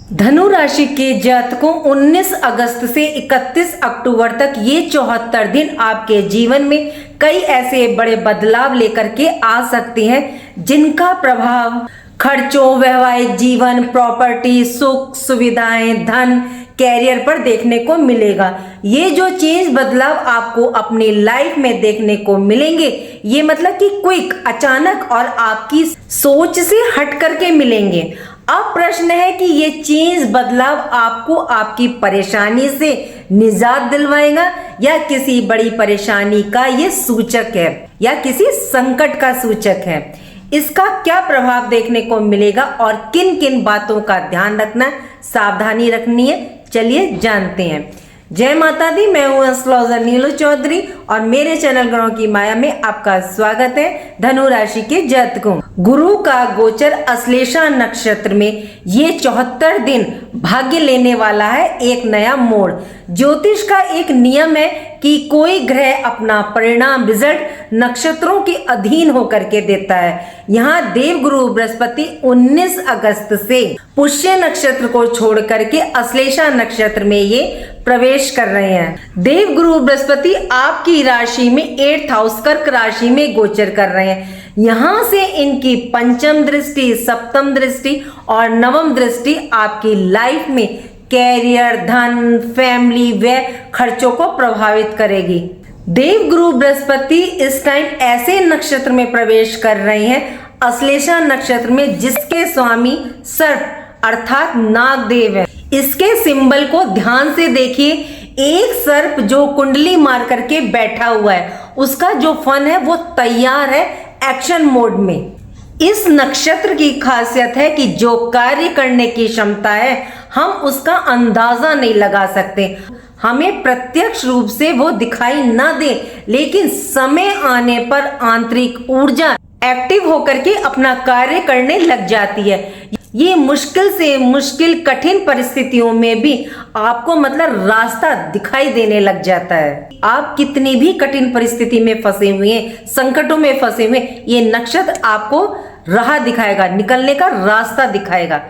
धनु राशि के जातकों 19 अगस्त से 31 अक्टूबर तक ये 74 दिन आपके जीवन में कई ऐसे बड़े बदलाव लेकर के आ सकते हैं जिनका प्रभाव खर्चों, वैवाहिक जीवन, प्रॉपर्टी, सुख सुविधाएं, धन, कैरियर पर देखने को मिलेगा। ये जो चेंज बदलाव आपको अपनी लाइफ में देखने को मिलेंगे, ये मतलब कि क्विक, अचानक और आपकी सोच से हट करके मिलेंगे। अब प्रश्न है कि ये चेंज बदलाव आपको आपकी परेशानी से निजात दिलवाएगा या किसी बड़ी परेशानी का ये सूचक है या किसी संकट का सूचक है। इसका क्या प्रभाव देखने को मिलेगा और किन किन बातों का ध्यान रखना, सावधानी रखनी है, चलिए जानते हैं। जय माता दी, मैं हूं एस्ट्रोलॉजर नीलू चौधरी और मेरे चैनल ग्रहों की माया में आपका स्वागत है। धनु राशि के जातकों, गुरु का गोचर अश्लेषा नक्षत्र में ये 74 दिन भाग्य लेने वाला है एक नया मोड़। ज्योतिष का एक नियम है कि कोई ग्रह अपना परिणाम, रिजल्ट नक्षत्रों के अधीन होकर के देता है। यहाँ देव गुरु बृहस्पति 19 अगस्त से पुष्य नक्षत्र को छोड़ करके अश्लेषा नक्षत्र में ये प्रवेश कर रहे हैं। देव गुरु बृहस्पति आपकी राशि में 8th हाउस कर्क राशि में गोचर कर रहे हैं। यहाँ से इनकी पंचम दृष्टि, सप्तम दृष्टि और नवम दृष्टि आपकी लाइफ में कैरियर, धन, फैमिली व खर्चों को प्रभावित करेगी। देव गुरु बृहस्पति इस टाइम ऐसे नक्षत्र में प्रवेश कर रहे हैं, अश्लेषा नक्षत्र में, जिसके स्वामी सर्प अर्थात नागदेव है। इसके सिंबल को ध्यान से देखिए। एक सर्प जो कुंडली मार करके बैठा हुआ है, उसका जो फन है वो तैयार है एक्शन मोड में। इस नक्षत्र की खासियत है कि जो कार्य करने की क्षमता है हम उसका अंदाजा नहीं लगा सकते। हमें प्रत्यक्ष रूप से वो दिखाई ना दे, लेकिन समय आने पर आंतरिक ऊर्जा एक्टिव होकर के अपना कार्य करने लग जाती है। ये मुश्किल से मुश्किल कठिन परिस्थितियों में भी आपको मतलब रास्ता दिखाई देने लग जाता है। आप कितनी भी कठिन परिस्थिति में फंसे हुए हैं, संकटों में फंसे हुए, ये नक्षत्र आपको राह दिखाएगा, निकलने का रास्ता दिखाएगा।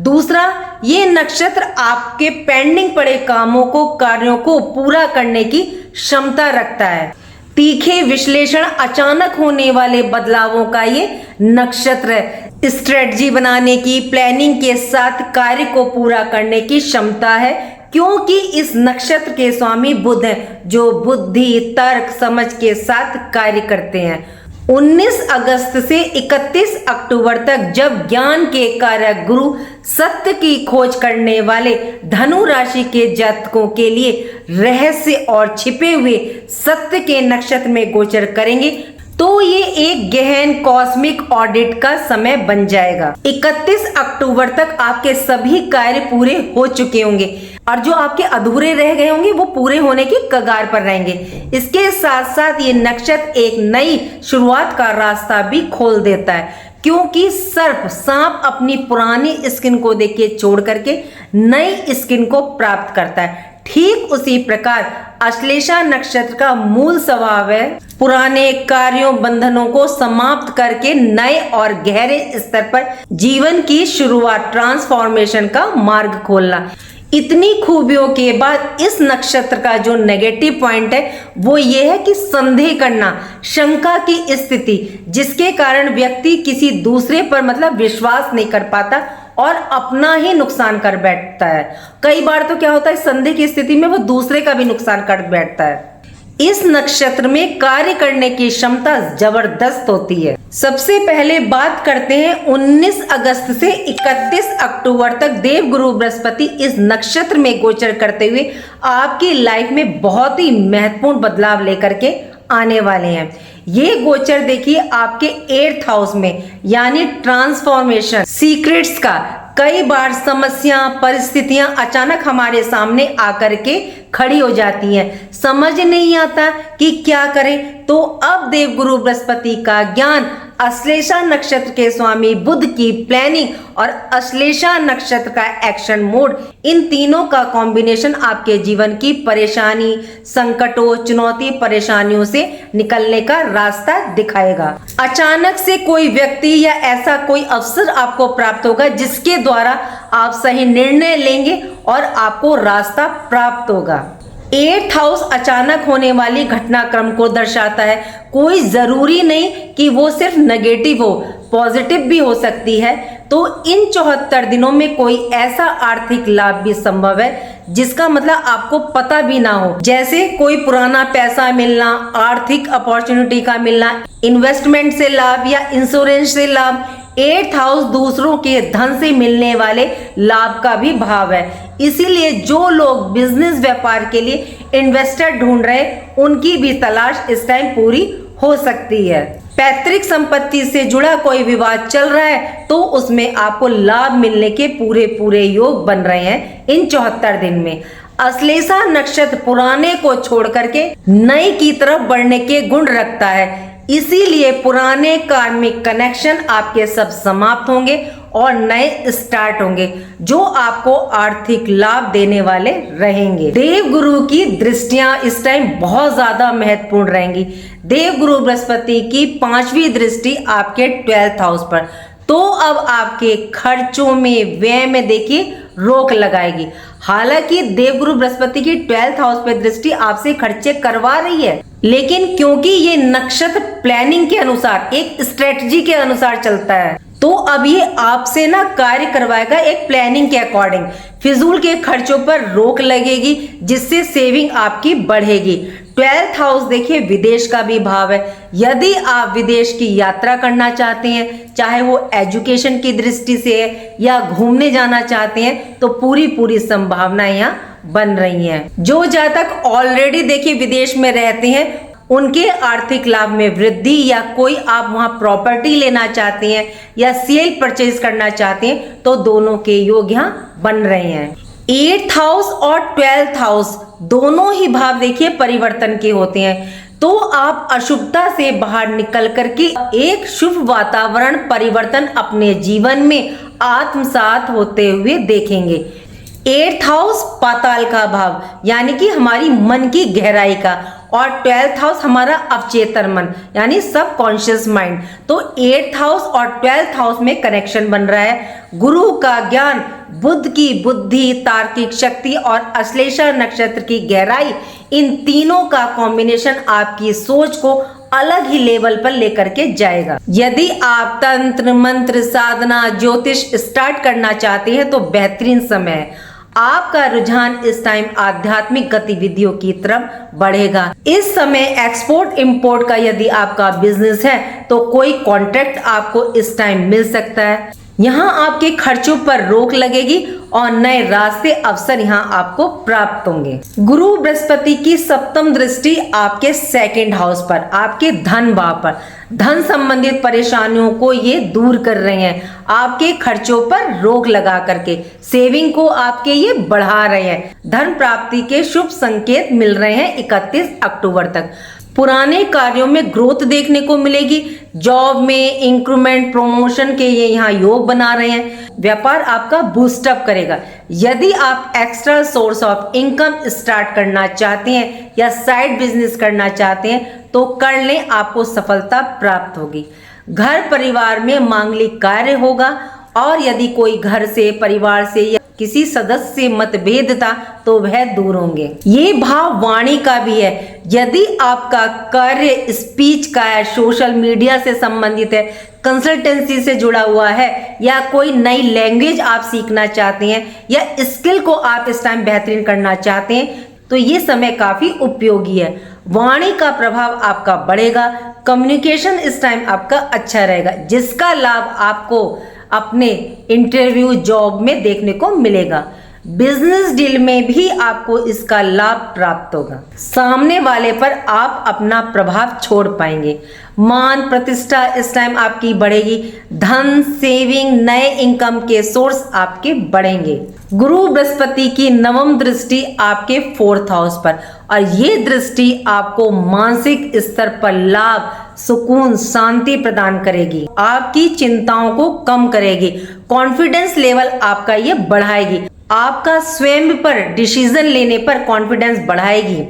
दूसरा, ये नक्षत्र आपके पेंडिंग पड़े कामों को, कार्यों को पूरा करने की क्षमता रखता है। तीखे विश्लेषण, अचानक होने वाले बदलावों का ये नक्षत्र है। स्ट्रेटजी बनाने की, प्लानिंग के साथ कार्य को पूरा करने की क्षमता है, क्योंकि इस नक्षत्र के स्वामी बुध हैं, जो बुद्धि, तर्क, समझ के साथ कार्य करते हैं। 19 अगस्त से 31 अक्टूबर तक जब ज्ञान के कारक गुरु सत्य की खोज करने वाले धनु राशि के जातकों के लिए रहस्य और छिपे हुए सत्य के नक्षत्र में गोचर करेंगे, तो ये एक गहन कॉस्मिक ऑडिट का समय बन जाएगा। 31 अक्टूबर तक आपके सभी कार्य पूरे हो चुके होंगे और जो आपके अधूरे रह गए होंगे वो पूरे होने की कगार पर रहेंगे। इसके साथ साथ ये नक्षत्र एक नई शुरुआत का रास्ता भी खोल देता है, क्योंकि सांप अपनी पुरानी स्किन को देख के छोड़ करके नई स्किन को प्राप्त करता है। ठीक उसी प्रकार अश्लेषा नक्षत्र का मूल स्वभाव है पुराने कार्यों, बंधनों को समाप्त करके नए और गहरे स्तर पर जीवन की शुरुआत, ट्रांसफॉर्मेशन का मार्ग खोलना। इतनी खूबियों के बाद इस नक्षत्र का जो नेगेटिव पॉइंट है वो ये है कि संदेह करना, शंका की स्थिति, जिसके कारण व्यक्ति किसी दूसरे पर मतलब विश्वास नहीं कर पाता और अपना ही नुकसान कर बैठता है। कई बार तो क्या होता है, संदेह की स्थिति में वो दूसरे का भी नुकसान कर बैठता है। इस नक्षत्र में कार्य करने की क्षमता जबरदस्त होती है। सबसे पहले बात करते हैं 19 अगस्त से 31 अक्टूबर तक देव गुरु बृहस्पति इस नक्षत्र में गोचर करते हुए आपकी लाइफ में बहुत ही महत्वपूर्ण बदलाव लेकर के आने वाले हैं। ये गोचर देखिए आपके 8th हाउस में, यानी ट्रांसफॉर्मेशन, सीक्रेट्स का। कई बार समस्या, परिस्थितियां अचानक हमारे सामने आकर के खड़ी हो जाती हैं, समझ नहीं आता कि क्या करें। तो अब देव गुरु बृहस्पति का ज्ञान अश्लेषा नक्षत्र के स्वामी बुध की प्लानिंग और अश्लेषा नक्षत्र का एक्शन मोड, इन तीनों का कॉम्बिनेशन आपके जीवन की परेशानी, संकटों, चुनौती, परेशानियों से निकलने का रास्ता दिखाएगा। अचानक से कोई व्यक्ति या ऐसा कोई अवसर आपको प्राप्त होगा जिसके द्वारा आप सही निर्णय लेंगे और आपको रास्ता प्राप्त होगा। 8th हाउस अचानक होने वाली घटनाक्रम को दर्शाता है। कोई जरूरी नहीं कि वो सिर्फ नेगेटिव हो, पॉजिटिव भी हो सकती है। तो इन 74 दिनों में कोई ऐसा आर्थिक लाभ भी संभव है जिसका मतलब आपको पता भी ना हो, जैसे कोई पुराना पैसा मिलना, आर्थिक अपॉर्चुनिटी का मिलना, इन्वेस्टमेंट से लाभ या इंश्योरेंस से लाभ। 8th हाउस दूसरों के धन से मिलने वाले लाभ का भी भाव है। इसीलिए जो लोग बिजनेस व्यापार के लिए इन्वेस्टर ढूंढ रहे हैं, उनकी भी तलाश इस टाइम पूरी हो सकती है। पैतृक संपत्ति से जुड़ा कोई विवाद चल रहा है तो उसमें आपको लाभ मिलने के पूरे योग बन रहे हैं इन 74 दिन में। अश्लेषा नक्षत्र पुराने को छोड़ करके नए की तरफ बढ़ने के गुण रखता है, इसीलिए पुराने कार्मिक कनेक्शन आपके सब समाप्त होंगे और नए स्टार्ट होंगे जो आपको आर्थिक लाभ देने वाले रहेंगे। देव गुरु की दृष्टियां इस टाइम बहुत ज्यादा महत्वपूर्ण रहेंगी। देव गुरु बृहस्पति की 5वीं दृष्टि आपके 12th हाउस पर, तो अब आपके खर्चों में, व्यय में देखिए रोक लगाएगी। हालांकि देवगुरु बृहस्पति की 12th हाउस पे दृष्टि आपसे खर्चे करवा रही है, लेकिन क्योंकि ये नक्षत्र प्लानिंग के अनुसार, एक स्ट्रेटजी के अनुसार चलता है, तो अब ये आपसे ना कार्य करवाएगा एक प्लानिंग के अकॉर्डिंग। फिजूल के खर्चों पर रोक लगेगी जिससे सेविंग आपकी बढ़ेगी। 12th हाउस देखिए विदेश का भी भाव है। यदि आप विदेश की यात्रा करना चाहते हैं, चाहे वो एजुकेशन की दृष्टि से है या घूमने जाना चाहते हैं, तो पूरी संभावनाएं यहाँ बन रही हैं। जो जातक ऑलरेडी देखिए विदेश में रहते हैं, उनके आर्थिक लाभ में वृद्धि, या कोई आप वहां प्रॉपर्टी लेना चाहते हैं या सेल परचेज करना चाहते हैं, तो दोनों के योग यहाँ बन रहे हैं। 8th हाउस और 12th हाउस दोनों ही भाव देखिए परिवर्तन के होते हैं, तो आप अशुभता से बाहर निकल करके एक शुभ वातावरण परिवर्तन अपने जीवन में आत्मसात होते हुए देखेंगे। 8th हाउस पाताल का भाव, यानी कि हमारी मन की गहराई का, और 12th हाउस हमारा अवचेतन मन यानी सब कॉन्शियस माइंड। तो 8th हाउस और 12th हाउस में कनेक्शन बन रहा है। गुरु का ज्ञान, बुध की बुद्धि, तार्किक शक्ति और अश्लेषा नक्षत्र की गहराई, इन तीनों का कॉम्बिनेशन आपकी सोच को अलग ही लेवल पर लेकर के जाएगा। यदि आप तंत्र मंत्र साधना ज्योतिष स्टार्ट करना चाहते हैं तो बेहतरीन समय है। आपका रुझान इस टाइम आध्यात्मिक गतिविधियों की तरफ बढ़ेगा। इस समय एक्सपोर्ट इंपोर्ट का यदि आपका बिजनेस है तो कोई कॉन्ट्रैक्ट आपको इस टाइम मिल सकता है। यहाँ आपके खर्चों पर रोक लगेगी और नए रास्ते, अवसर यहाँ आपको प्राप्त होंगे। गुरु बृहस्पति की 7th दृष्टि आपके 2nd हाउस पर, आपके धन भाव पर, धन संबंधित परेशानियों को ये दूर कर रहे हैं। आपके खर्चों पर रोक लगा करके सेविंग को आपके ये बढ़ा रहे हैं। धन प्राप्ति के शुभ संकेत मिल रहे हैं 31 अक्टूबर तक। पुराने कार्यों में ग्रोथ देखने को मिलेगी। जॉब में इंक्रीमेंट, प्रमोशन के ये यहाँ योग बना रहे हैं। व्यापार आपका बूस्टअप करेगा। यदि आप extra source of income start करना चाहते हैं या साइड बिजनेस करना चाहते हैं तो कर लें, आपको सफलता प्राप्त होगी। घर परिवार में मांगलिक कार्य होगा, और यदि कोई घर से, परिवार से या किसी सदस्य से मतभेद था तो वह दूर होंगे। ये भाव वाणी का भी है। यदि आपका कार्य स्पीच का है, सोशल मीडिया से संबंधित है, कंसल्टेंसी से जुड़ा हुआ है, या कोई नई लैंग्वेज आप सीखना चाहते हैं या स्किल को आप इस टाइम बेहतरीन करना चाहते हैं, तो ये समय काफी उपयोगी है। वाणी का प्रभाव आपका बढ़ेगा। कम्युनिकेशन इस टाइम आपका अच्छा रहेगा, जिसका लाभ आपको अपने इंटरव्यू, जॉब में देखने को मिलेगा। बिजनेस डील में भी आपको इसका लाभ प्राप्त होगा। सामने वाले पर आप अपना प्रभाव छोड़ पाएंगे। मान प्रतिष्ठा इस टाइम आपकी बढ़ेगी। धन, सेविंग, नए इनकम के सोर्स आपके बढ़ेंगे। गुरु बृहस्पति की 9th दृष्टि आपके 4th हाउस पर, और ये दृष्टि आपको मानसिक स्तर पर लाभ, सुकून, शांति प्रदान करेगी, आपकी चिंताओं को कम करेगी, कॉन्फिडेंस लेवल आपका ये बढ़ाएगी, आपका स्वयं पर डिसीजन लेने पर कॉन्फिडेंस बढ़ाएगी।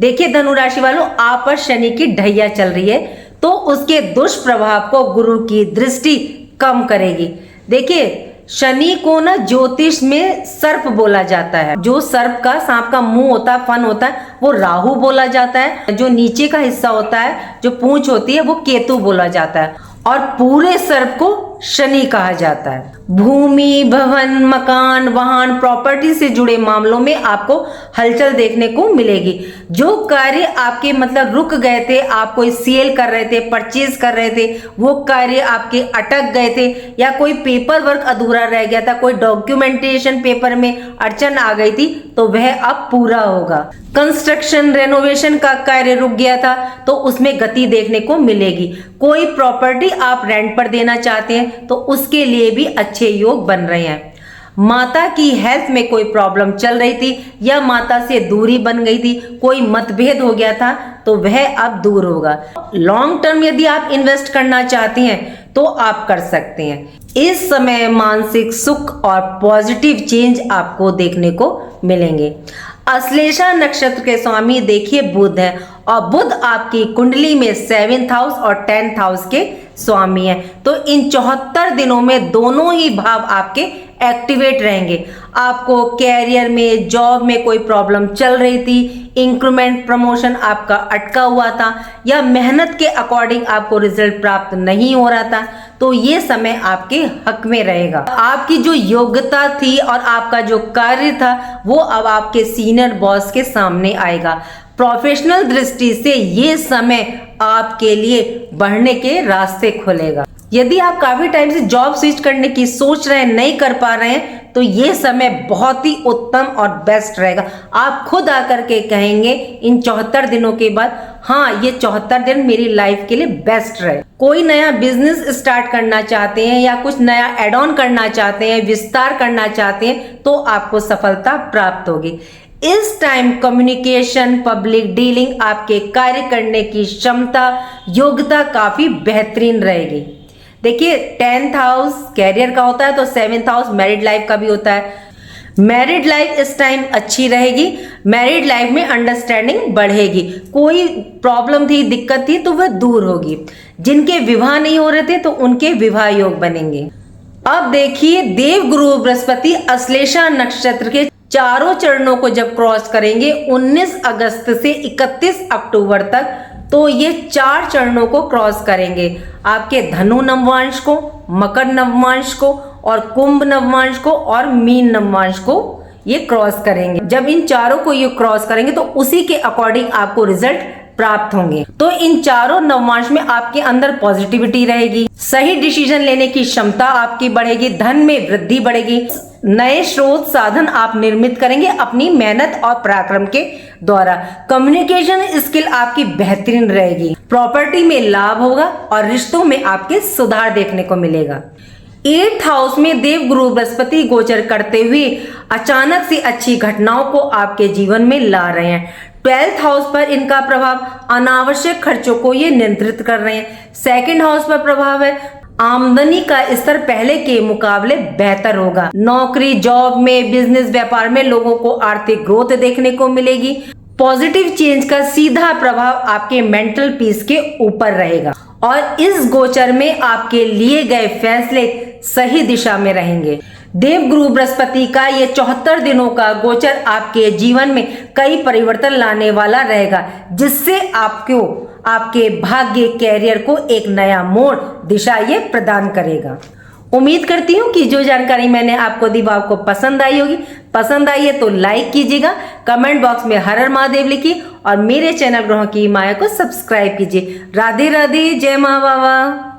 देखिए धनु राशि वालों, आप पर शनि की ढैया चल रही है, तो उसके दुष्प्रभाव को गुरु की दृष्टि कम करेगी। देखिए शनि को ना ज्योतिष में सर्प बोला जाता है। जो सर्प का, सांप का मुंह होता है, फन होता है, वो राहु बोला जाता है। जो नीचे का हिस्सा होता है, जो पूंछ होती है, वो केतु बोला जाता है। और पूरे सर्प को शनि कहा जाता है। भूमि, भवन, मकान, वाहन, प्रॉपर्टी से जुड़े मामलों में आपको हलचल देखने को मिलेगी। जो कार्य आपके मतलब रुक गए थे, आप कोई सेल कर रहे थे, परचेज कर रहे थे, वो कार्य आपके अटक गए थे, या कोई पेपर वर्क अधूरा रह गया था, कोई डॉक्यूमेंटेशन पेपर में अड़चन आ गई थी, तो वह अब पूरा होगा। कंस्ट्रक्शन, रेनोवेशन का कार्य रुक गया था, तो उसमें गति देखने को मिलेगी। कोई प्रॉपर्टी आप रेंट पर देना चाहते हैं, तो उसके लिए भी अच्छे योग बन रहे हैं। माता की हेल्थ में कोई प्रॉब्लम चल रही थी, या माता से दूरी बन गई थी, कोई मतभेद हो गया था, तो वह अब दूर होगा। लॉन्ग टर्म यदि आप इन्वेस्ट करना चाहते हैं तो आप कर सकते हैं। इस समय मानसिक सुख और पॉजिटिव चेंज आपको देखने को मिलेंगे। अश्लेषा नक्षत्र के स्वामी देखिए बुध है, और बुध आपकी कुंडली में 7th हाउस और 10th हाउस के स्वामी है। तो इन 74 दिनों में दोनों ही भाव आपके एक्टिवेट रहेंगे। आपको कैरियर में, जॉब में कोई प्रॉब्लम चल रही थी, इंक्रीमेंट, प्रमोशन आपका अटका हुआ था, या मेहनत के अकॉर्डिंग आपको रिजल्ट प्राप्त नहीं हो रहा था, तो ये समय आपके हक में रहेगा। आपकी जो योग्यता थी और आपका जो कार्य था, वो अब आपके सीनियर बॉस के सामने आएगा। प्रोफेशनल दृष्टि से ये समय आपके लिए बढ़ने के रास्ते खोलेगा। यदि आप काफी टाइम से जॉब स्विच करने की सोच रहे हैं, नहीं कर पा रहे हैं, तो ये समय बहुत ही उत्तम और बेस्ट रहेगा। आप खुद आकर के कहेंगे इन 74 दिनों के बाद, हाँ ये 74 दिन मेरी लाइफ के लिए बेस्ट रहे। कोई नया बिजनेस स्टार्ट करना चाहते हैं, या कुछ नया एड ऑन करना चाहते हैं, विस्तार करना चाहते हैं, तो आपको सफलता प्राप्त होगी। इस टाइम कम्युनिकेशन, पब्लिक डीलिंग, आपके कार्य करने की क्षमता, योग्यता काफी बेहतरीन रहेगी। देखिए 10th हाउस कैरियर का होता है, तो 7th हाउस मैरिड लाइफ का भी होता है। मैरिड लाइफ इस टाइम अच्छी रहेगी। मैरिड लाइफ में अंडरस्टैंडिंग बढ़ेगी। कोई प्रॉब्लम थी, दिक्कत थी, तो वह दूर होगी। जिनके विवाह नहीं हो रहे थे, तो उनके विवाह योग बनेंगे। अब देखिए देव गुरु बृहस्पति अश्लेषा नक्षत्र के चारों चरणों को जब क्रॉस करेंगे 19 अगस्त से 31 अक्टूबर तक, तो ये 4 चरणों को क्रॉस करेंगे। आपके धनु नवमांश को, मकर नवमांश को, और कुंभ नवमांश को, और मीन नवमांश को ये क्रॉस करेंगे। जब इन चारों को ये क्रॉस करेंगे, तो उसी के अकॉर्डिंग आपको रिजल्ट प्राप्त होंगे। तो इन चारों नवमांश में आपके अंदर पॉजिटिविटी रहेगी, सही डिसीजन लेने की क्षमता आपकी बढ़ेगी, धन में वृद्धि बढ़ेगी, नए स्रोत साधन आप निर्मित करेंगे अपनी मेहनत और पराक्रम के द्वारा। कम्युनिकेशन स्किल आपकी बेहतरीन रहेगी, प्रॉपर्टी में लाभ होगा, और रिश्तों में आपके सुधार देखने को मिलेगा। 8th हाउस में देव गुरु बृहस्पति गोचर करते हुए अचानक से अच्छी घटनाओं को आपके जीवन में ला रहे हैं। 12th हाउस पर इनका प्रभाव अनावश्यक खर्चों को ये नियंत्रित कर रहे हैं। 2nd हाउस पर प्रभाव है आमदनी का स्तर पहले के मुकाबले बेहतर होगा। नौकरी, जॉब में, बिजनेस, व्यापार में लोगों को आर्थिक ग्रोथ देखने को मिलेगी। पॉजिटिव चेंज का सीधा प्रभाव आपके मेंटल पीस के ऊपर रहेगा, और इस गोचर में आपके लिए गए फैसले सही दिशा में रहेंगे। देव गुरु बृहस्पति का ये 74 दिनों का गोचर आपके जीवन में कई परिवर्तन लाने वाला रहेगा, जिससे आपको आपके भाग्य, कैरियर को एक नया मोड़, दिशा ये प्रदान करेगा। उम्मीद करती हूँ कि जो जानकारी मैंने आपको दी वो आपको पसंद आई होगी। पसंद आई है तो लाइक कीजिएगा, कमेंट बॉक्स में हर हर महादेव लिखिए, और मेरे चैनल ग्रहों की माया को सब्सक्राइब कीजिए। राधे राधे, जय माँ बाबा।